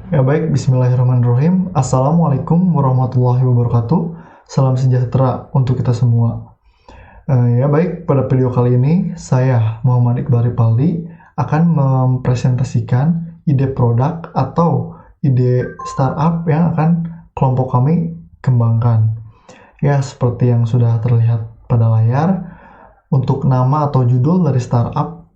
Ya baik, bismillahirrahmanirrahim. Assalamualaikum warahmatullahi wabarakatuh. Salam sejahtera untuk kita semua. Ya baik, pada video kali ini saya Muhammad Iqbal Ripaldi akan mempresentasikan ide produk atau ide startup yang akan kelompok kami kembangkan. Ya, seperti yang sudah terlihat pada layar, untuk nama atau judul dari startup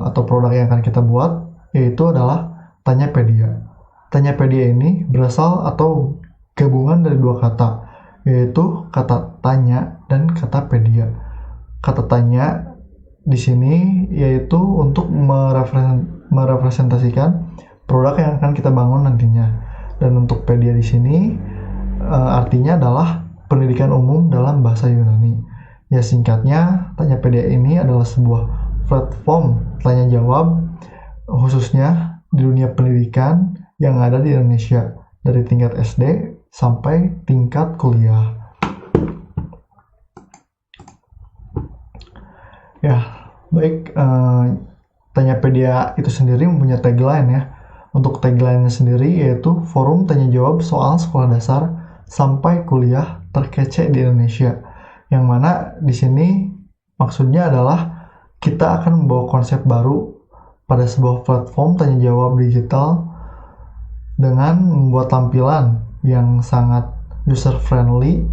atau produk yang akan kita buat yaitu adalah Tanyapedia. Tanyapedia ini berasal atau gabungan dari dua kata, yaitu kata tanya dan kata pedia. Kata tanya di sini yaitu untuk merepresentasikan produk yang akan kita bangun nantinya. Dan untuk pedia di sini artinya adalah pendidikan umum dalam bahasa Yunani. Ya, singkatnya, Tanyapedia ini adalah sebuah platform tanya jawab khususnya di dunia pendidikan yang ada di Indonesia dari tingkat SD sampai tingkat kuliah. Ya, baik, Tanyapedia itu sendiri mempunyai tagline ya. Untuk tagline-nya sendiri yaitu forum tanya jawab soal sekolah dasar sampai kuliah terkece di Indonesia. Yang mana di sini maksudnya adalah kita akan membawa konsep baru pada sebuah platform tanya jawab digital dengan membuat tampilan yang sangat user friendly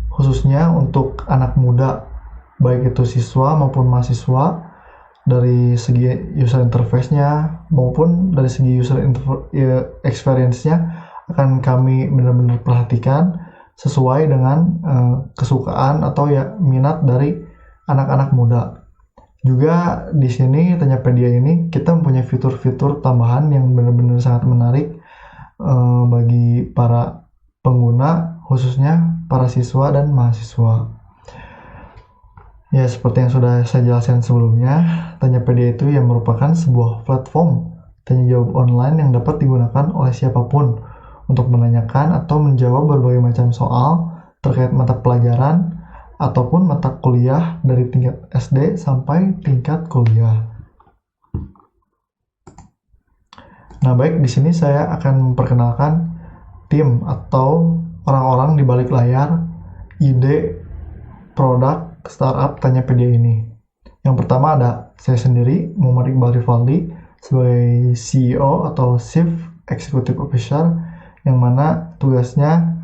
khususnya untuk anak muda, baik itu siswa maupun mahasiswa, dari segi user interface-nya maupun dari segi user experience-nya akan kami benar-benar perhatikan sesuai dengan kesukaan atau ya minat dari anak-anak muda. Juga di sini Tanyapedia ini kita mempunyai fitur-fitur tambahan yang benar-benar sangat menarik bagi para pengguna, khususnya para siswa dan mahasiswa. Ya, seperti yang sudah saya jelaskan sebelumnya, Tanyapedia itu yang merupakan sebuah platform tanya jawab online yang dapat digunakan oleh siapapun untuk menanyakan atau menjawab berbagai macam soal terkait mata pelajaran ataupun mata kuliah dari tingkat SD sampai tingkat kuliah. Nah, baik, di sini saya akan memperkenalkan tim atau orang-orang di balik layar ide produk startup Tanyapedia ini. Yang pertama ada saya sendiri, Muhammad Iqbal Ripaldi, sebagai CEO atau Chief Executive Officer, yang mana tugasnya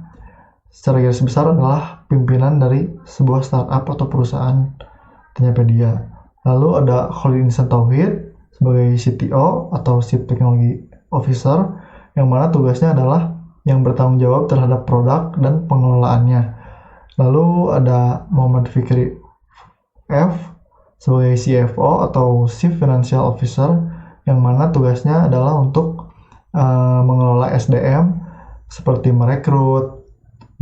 secara garis besar adalah pimpinan dari sebuah startup atau perusahaan Tanyapedia. Lalu ada Khalid Insan Tauhid sebagai CTO atau Chief Technology Officer, yang mana tugasnya adalah yang bertanggung jawab terhadap produk dan pengelolaannya. Lalu ada Muhammad Fikri F sebagai CFO atau Chief Financial Officer, yang mana tugasnya adalah untuk mengelola SDM seperti merekrut,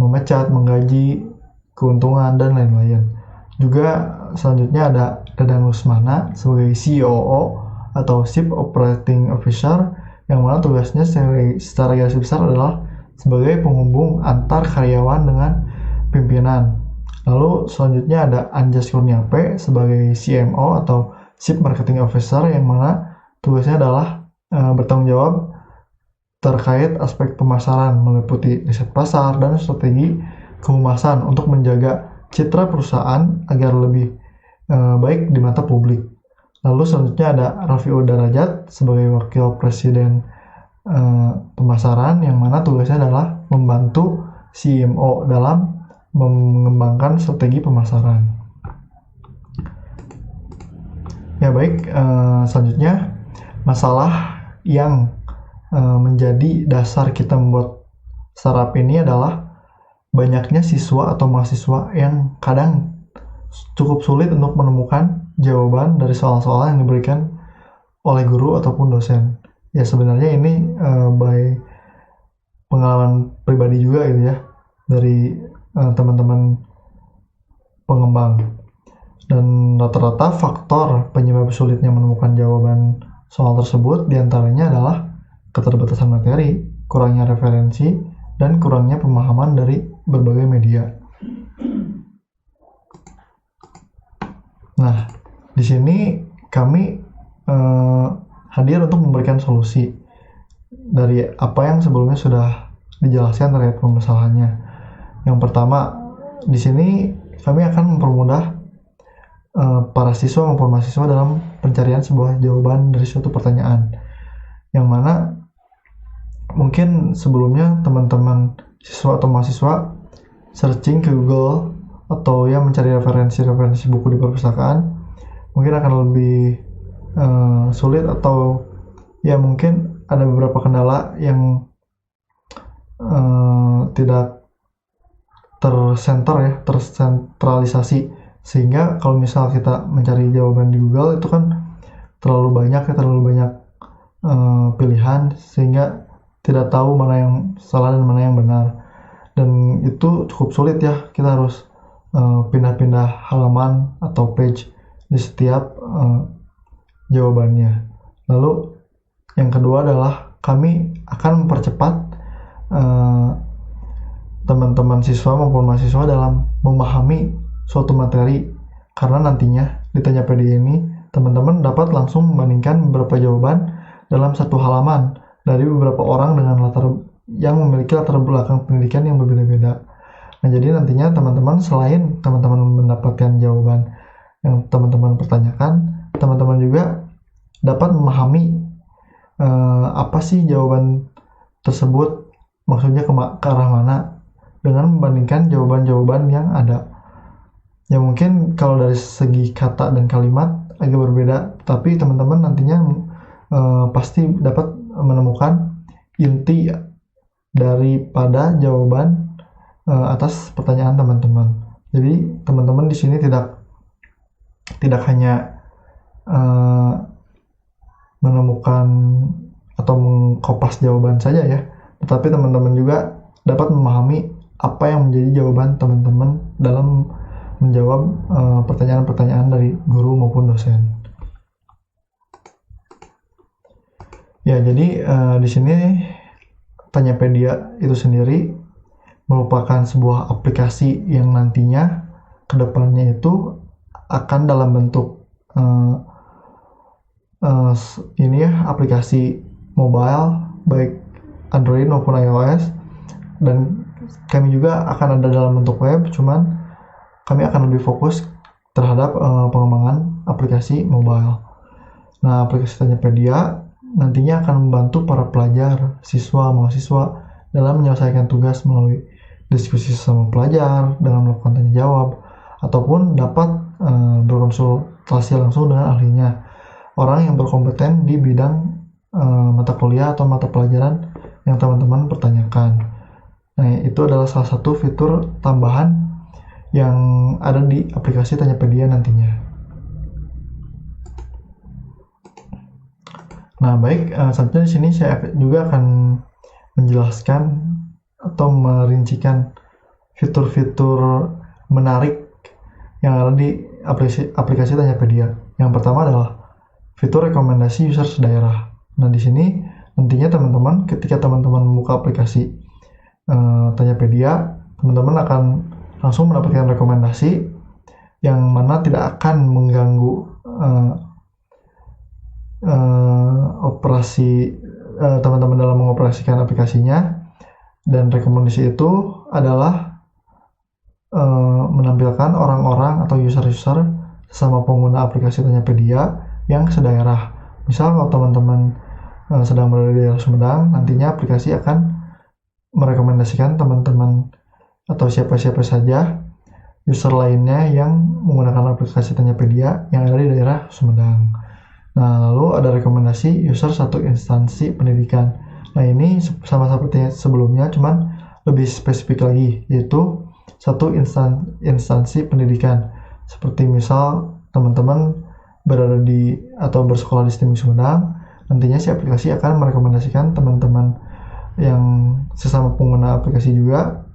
memecat, menggaji, keuntungan, dan lain-lain. Juga selanjutnya ada Dadang Rusmana sebagai COO atau Chief Operating Officer, yang mana tugasnya secara garis besar adalah sebagai penghubung antar karyawan dengan pimpinan. Lalu selanjutnya ada Anjas Kurniape sebagai CMO atau Chief Marketing Officer, yang mana tugasnya adalah bertanggung jawab terkait aspek pemasaran meliputi riset pasar dan strategi kehumasan untuk menjaga citra perusahaan agar lebih baik di mata publik. Lalu selanjutnya ada Rafiul Darajat sebagai Wakil Presiden pemasaran, yang mana tugasnya adalah membantu CMO dalam mengembangkan strategi pemasaran. Ya baik, selanjutnya masalah yang menjadi dasar kita membuat startup ini adalah banyaknya siswa atau mahasiswa yang kadang cukup sulit untuk menemukan jawaban dari soal-soal yang diberikan oleh guru ataupun dosen. Ya, sebenarnya ini by pengalaman pribadi juga gitu ya dari teman-teman pengembang. Dan rata-rata faktor penyebab sulitnya menemukan jawaban soal tersebut diantaranya adalah keterbatasan materi, kurangnya referensi, dan kurangnya pemahaman dari berbagai media. Nah, di sini kami hadir untuk memberikan solusi dari apa yang sebelumnya sudah dijelaskan terkait permasalahannya. Yang pertama, di sini kami akan mempermudah para siswa maupun mahasiswa dalam pencarian sebuah jawaban dari suatu pertanyaan, yang mana mungkin sebelumnya teman-teman siswa atau mahasiswa searching ke Google atau ya mencari referensi buku di perpustakaan mungkin akan lebih sulit, atau ya mungkin ada beberapa kendala yang tidak tersentralisasi, sehingga kalau misal kita mencari jawaban di Google itu kan terlalu banyak pilihan, sehingga tidak tahu mana yang salah dan mana yang benar, dan itu cukup sulit ya. Kita harus pindah-pindah halaman atau page di setiap jawabannya. Lalu yang kedua adalah kami akan mempercepat teman-teman siswa maupun mahasiswa dalam memahami suatu materi, karena nantinya di Tanyapedia ini teman-teman dapat langsung membandingkan beberapa jawaban dalam satu halaman dari beberapa orang dengan yang memiliki latar belakang pendidikan yang berbeda-beda. Nah, jadi nantinya teman-teman selain teman-teman mendapatkan jawaban yang teman-teman pertanyakan, teman-teman juga dapat memahami apa sih jawaban tersebut, maksudnya ke arah mana, dengan membandingkan jawaban-jawaban yang ada. Ya mungkin kalau dari segi kata dan kalimat agak berbeda, tapi teman-teman nantinya pasti dapat menemukan inti daripada jawaban atas pertanyaan teman-teman. Jadi teman-teman di sini tidak hanya menemukan atau mengkopas jawaban saja ya, tetapi teman-teman juga dapat memahami apa yang menjadi jawaban teman-teman dalam menjawab pertanyaan-pertanyaan dari guru maupun dosen. Ya, jadi di sini Tanyapedia itu sendiri merupakan sebuah aplikasi yang nantinya kedepannya itu akan dalam bentuk aplikasi mobile baik Android maupun iOS, dan kami juga akan ada dalam bentuk web, cuman kami akan lebih fokus terhadap pengembangan aplikasi mobile. Nah, aplikasi Tanyapedia nantinya akan membantu para pelajar, siswa, mahasiswa dalam menyelesaikan tugas melalui diskusi sesama pelajar dengan melakukan tanya jawab, ataupun dapat berkonsultasi langsung dengan ahlinya, orang yang berkompeten di bidang mata kuliah atau mata pelajaran yang teman-teman pertanyakan. Nah, itu adalah salah satu fitur tambahan yang ada di aplikasi Tanyapedia nantinya. Nah, baik, selanjutnya di sini saya juga akan menjelaskan atau merincikan fitur-fitur menarik yang ada di aplikasi Tanyapedia. Yang pertama adalah fitur rekomendasi user sedaerah. Nah, di sini nantinya teman-teman, ketika teman-teman membuka aplikasi Tanyapedia, teman-teman akan langsung mendapatkan rekomendasi yang mana tidak akan mengganggu operasi teman-teman dalam mengoperasikan aplikasinya. Dan rekomendasi itu adalah menampilkan orang-orang atau user-user sesama pengguna aplikasi Tanyapedia yang sedaerah. Misal kalau teman-teman sedang berada di daerah Sumedang, nantinya aplikasi akan merekomendasikan teman-teman atau siapa-siapa saja user lainnya yang menggunakan aplikasi Tanyapedia yang ada di daerah Sumedang. Nah, lalu ada rekomendasi user satu instansi pendidikan. Nah, ini sama seperti sebelumnya, cuman lebih spesifik lagi, yaitu satu instansi pendidikan. Seperti misal teman-teman berada di atau bersekolah di STIMIK Sumedang, nantinya si aplikasi akan merekomendasikan teman-teman yang sesama pengguna aplikasi juga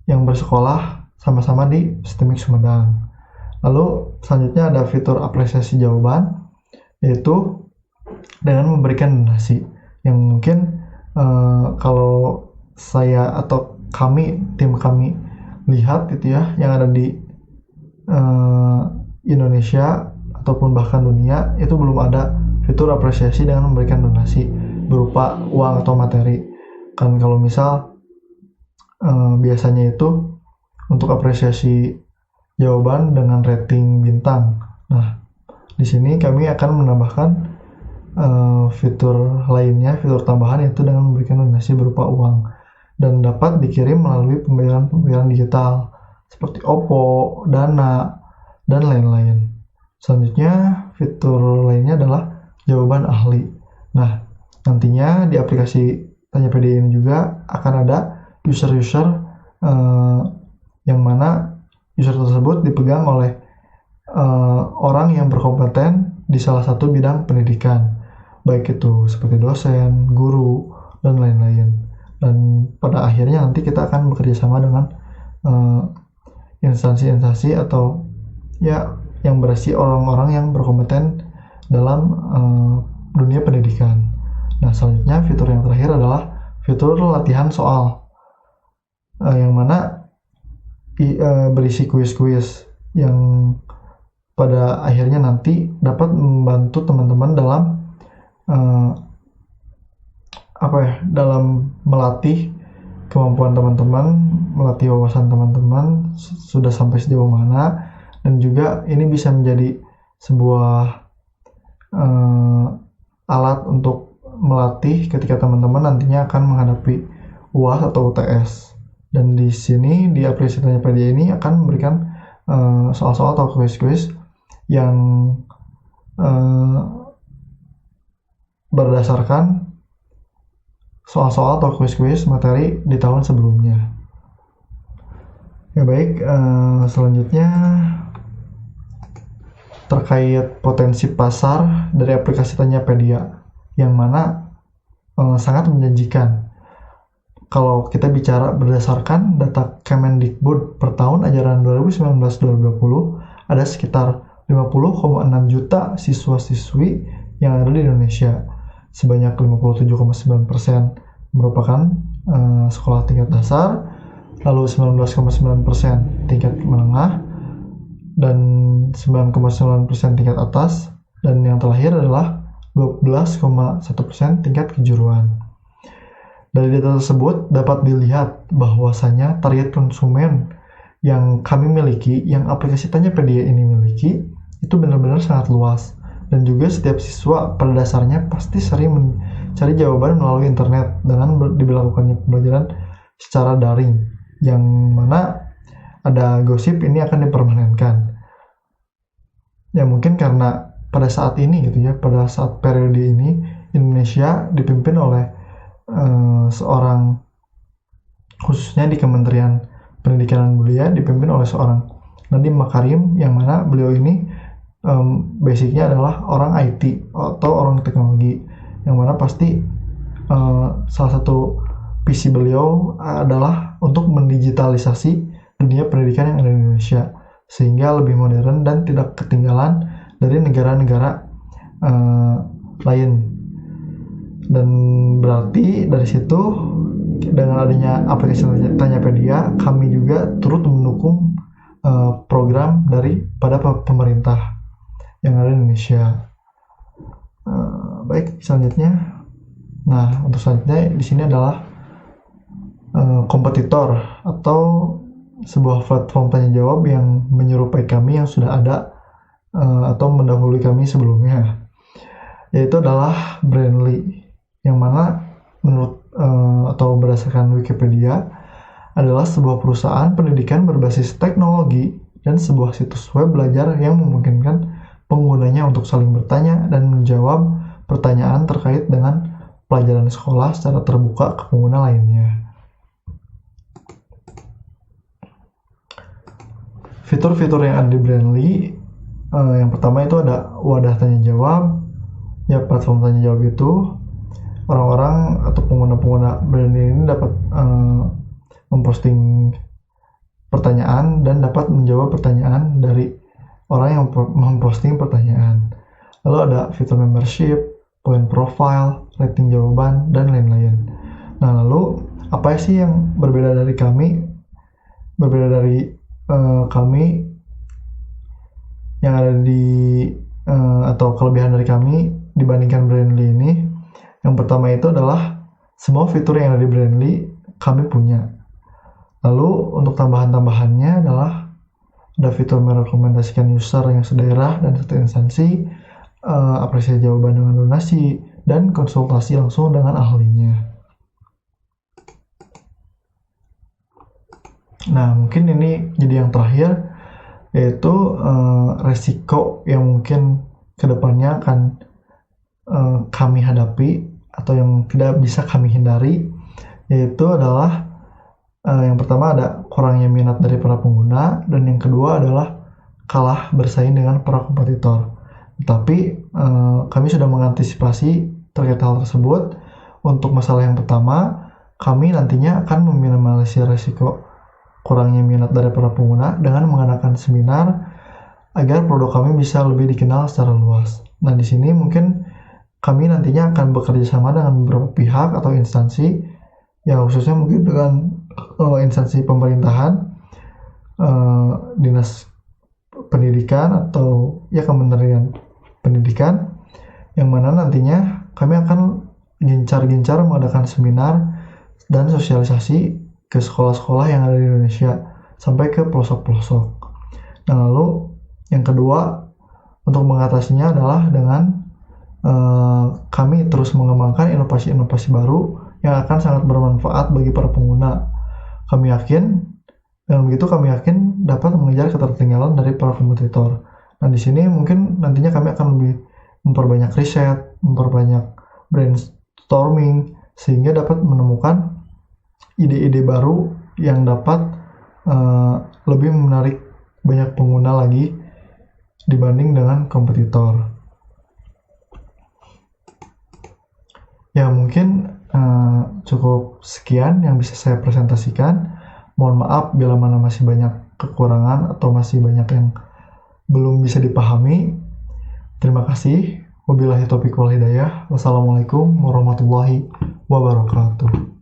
yang bersekolah sama-sama di STIMIK Sumedang. Lalu selanjutnya ada fitur apresiasi jawaban, yaitu dengan memberikan donasi, yang mungkin kalau saya atau tim kami lihat gitu ya, yang ada di Indonesia ataupun bahkan dunia, itu belum ada fitur apresiasi dengan memberikan donasi. berupa uang atau materi. Kan kalau misal biasanya itu untuk apresiasi jawaban dengan rating bintang. Nah, di sini kami akan menambahkan fitur lainnya, fitur tambahan, yaitu dengan memberikan donasi berupa uang dan dapat dikirim melalui pembayaran digital seperti OPPO, Dana, dan lain-lain. Selanjutnya, fitur lainnya adalah jawaban ahli. Nah, nantinya di aplikasi Tanya PD ini juga akan ada user-user yang mana user tersebut dipegang oleh orang yang berkompeten di salah satu bidang pendidikan, baik itu seperti dosen, guru, dan lain-lain. Dan pada akhirnya nanti kita akan bekerja sama dengan instansi-instansi atau ya yang berisi orang-orang yang berkompeten dalam dunia pendidikan. Nah, selanjutnya fitur yang terakhir adalah fitur latihan soal, yang mana berisi kuis-kuis yang pada akhirnya nanti dapat membantu teman-teman dalam dalam melatih kemampuan teman-teman, melatih wawasan teman-teman sudah sampai sejauh mana, dan juga ini bisa menjadi sebuah alat untuk melatih ketika teman-teman nantinya akan menghadapi UAS atau UTS. Dan di sini di aplikasi Tanya PD ini akan memberikan soal-soal atau kuis-kuis yang berdasarkan soal-soal atau kuis-kuis materi di tahun sebelumnya. Ya baik, selanjutnya terkait potensi pasar dari aplikasi Tanyapedia, yang mana sangat menjanjikan. Kalau kita bicara berdasarkan data Kemendikbud per tahun ajaran 2019-2020, ada sekitar 50,6 juta siswa-siswi yang ada di Indonesia. Sebanyak 57,9% merupakan sekolah tingkat dasar, lalu 19,9% tingkat menengah, dan 9,9% tingkat atas, dan yang terakhir adalah 12,1% tingkat kejuruan. Dari data tersebut dapat dilihat bahwasanya target konsumen yang kami miliki, yang aplikasi Tanyapedia ini miliki, itu benar-benar sangat luas. Dan juga setiap siswa pada dasarnya pasti sering mencari jawaban melalui internet dengan diberlakukannya pembelajaran secara daring, yang mana ada gosip ini akan dipermanenkan. Ya mungkin karena pada saat ini gitu ya, pada saat periode ini Indonesia dipimpin oleh seorang, khususnya di Kementerian Pendidikan dan Budaya, dipimpin oleh seorang Nadiem Makarim, yang mana beliau ini basicnya adalah orang IT atau orang teknologi, yang mana pasti salah satu visi beliau adalah untuk mendigitalisasi dunia pendidikan yang ada di Indonesia sehingga lebih modern dan tidak ketinggalan dari negara-negara lain. Dan berarti dari situ, dengan adanya aplikasi Tanyapedia, kami juga turut mendukung program daripada pemerintah yang ada di Indonesia. Baik, selanjutnya. Nah, untuk selanjutnya di sini adalah kompetitor atau sebuah platform tanya jawab yang menyerupai kami yang sudah ada atau mendahului kami sebelumnya, yaitu adalah Brandly, yang mana menurut atau berdasarkan Wikipedia adalah sebuah perusahaan pendidikan berbasis teknologi dan sebuah situs web belajar yang memungkinkan penggunanya untuk saling bertanya dan menjawab pertanyaan terkait dengan pelajaran sekolah secara terbuka ke pengguna lainnya. Fitur-fitur yang ada di Brandly, yang pertama itu ada wadah tanya jawab. Ya, platform tanya jawab itu orang-orang atau pengguna-pengguna Brandly ini dapat memposting pertanyaan dan dapat menjawab pertanyaan dari orang yang memposting pertanyaan. Lalu ada fitur membership, point profile, rating jawaban, dan lain-lain. Nah, lalu apa sih yang berbeda dari kami? Berbeda dari kami yang ada di atau kelebihan dari kami dibandingkan Brandly ini, Yang pertama itu adalah semua fitur yang ada di Brandly kami punya. Lalu untuk tambahan-tambahannya adalah ada fitur merekomendasikan user yang sedaerah dan satu instansi, apresiasi jawaban dengan donasi, dan konsultasi langsung dengan ahlinya. Nah, mungkin ini jadi yang terakhir, yaitu resiko yang mungkin kedepannya akan kami hadapi atau yang tidak bisa kami hindari, yaitu adalah yang pertama ada kurangnya minat dari para pengguna, dan yang kedua adalah kalah bersaing dengan para kompetitor. Tapi kami sudah mengantisipasi terkait hal tersebut. Untuk masalah yang pertama, kami nantinya akan meminimalisir risiko kurangnya minat dari para pengguna dengan mengadakan seminar agar produk kami bisa lebih dikenal secara luas. Nah, di sini mungkin kami nantinya akan bekerja sama dengan beberapa pihak atau instansi, ya khususnya mungkin dengan instansi pemerintahan, dinas pendidikan atau ya Kementerian Pendidikan, yang mana nantinya kami akan gencar-gencar mengadakan seminar dan sosialisasi ke sekolah-sekolah yang ada di Indonesia sampai ke pelosok-pelosok. Nah, lalu yang kedua untuk mengatasinya adalah dengan kami terus mengembangkan inovasi-inovasi baru yang akan sangat bermanfaat bagi para pengguna. Kami yakin, dengan begitu kami yakin dapat mengejar ketertinggalan dari para kompetitor. Nah, di sini mungkin nantinya kami akan lebih memperbanyak riset, memperbanyak brainstorming, sehingga dapat menemukan ide-ide baru yang dapat lebih menarik banyak pengguna lagi dibanding dengan kompetitor. Ya, mungkin cukup sekian yang bisa saya presentasikan. Mohon maaf bila mana masih banyak kekurangan atau masih banyak yang belum bisa dipahami. Terima kasih. Wabillahi taufiq wal hidayah. Wassalamualaikum warahmatullahi wabarakatuh.